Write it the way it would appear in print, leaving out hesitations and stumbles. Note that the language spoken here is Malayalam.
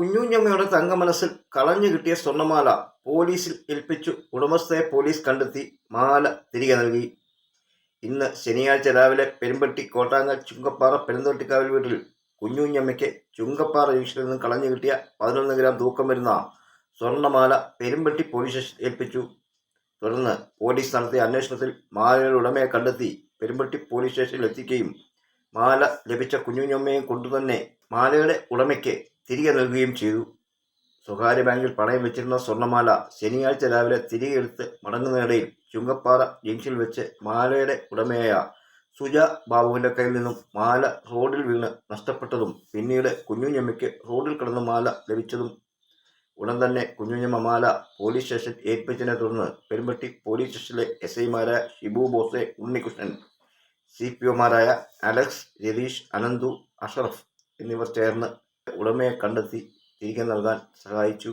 കുഞ്ഞുഞ്ഞമ്മയുടെ തങ്കമനസ്സിൽ കളഞ്ഞു കിട്ടിയ സ്വർണ്ണമാല പോലീസിൽ ഏൽപ്പിച്ചു. ഉടമസ്ഥയെ പോലീസ് കണ്ടെത്തി. മാല തിരികെ നൽകി. ഇന്ന് ശനിയാഴ്ച രാവിലെ പെരുമ്പട്ടി കോട്ടാങ്ങൽ ചുങ്കപ്പാറ പെരുന്തോട്ടിക്കാവിൽ വീട്ടിൽ കുഞ്ഞുഞ്ഞമ്മയ്ക്ക് ചുങ്കപ്പാറ ജംഗ്ഷനിൽ നിന്ന് കളഞ്ഞു കിട്ടിയ 11 ഗ്രാം തൂക്കം വരുന്ന സ്വർണ്ണമാല പെരുമ്പട്ടി പോലീസ് സ്റ്റേഷനിൽ ഏൽപ്പിച്ചു. തുടർന്ന് പോലീസ് നടത്തിയ അന്വേഷണത്തിൽ മാലയുടെ ഉടമയെ കണ്ടെത്തി പെരുമ്പട്ടി പോലീസ് സ്റ്റേഷനിൽ എത്തിക്കുകയും മാല ലഭിച്ച കുഞ്ഞുഞ്ഞമ്മയും കൊണ്ടുതന്നെ മാലയുടെ ഉടമയ്ക്ക് തിരികെ നൽകുകയും ചെയ്തു. സ്വകാര്യ ബാങ്കിൽ പണയം വെച്ചിരുന്ന സ്വർണ്ണമാല ശനിയാഴ്ച രാവിലെ തിരികെ എടുത്ത് മടങ്ങുന്നതിനിടയിൽ ചുങ്കപ്പാറ ജംഗ്ഷനിൽ വെച്ച് മാലയുടെ ഉടമയായ സുജ ബാബുവിൻ്റെ കയ്യിൽ നിന്നും മാല റോഡിൽ വീണ് നഷ്ടപ്പെട്ടതും പിന്നീട് കുഞ്ഞുഞ്ഞമ്മയ്ക്ക് റോഡിൽ കിടന്ന മാല ലഭിച്ചതും. ഉടൻ തന്നെ കുഞ്ഞുഞ്ഞമ്മ മാല പോലീസ് സ്റ്റേഷനിൽ ഏൽപ്പിച്ചതിനെ തുടർന്ന് പെരുമ്പട്ടി പോലീസ് സ്റ്റേഷനിലെ SI-മാരായ ഷിബു ബോസെ, ഉണ്ണികൃഷ്ണൻ, CPO-മാരായ അലക്സ്, രതീഷ്, അനന്തു, അഷറഫ് എന്നിവർ ചേർന്ന് ഉടമയെ കണ്ടെത്തി തിരികെ നൽകാൻ സഹായിച്ചു.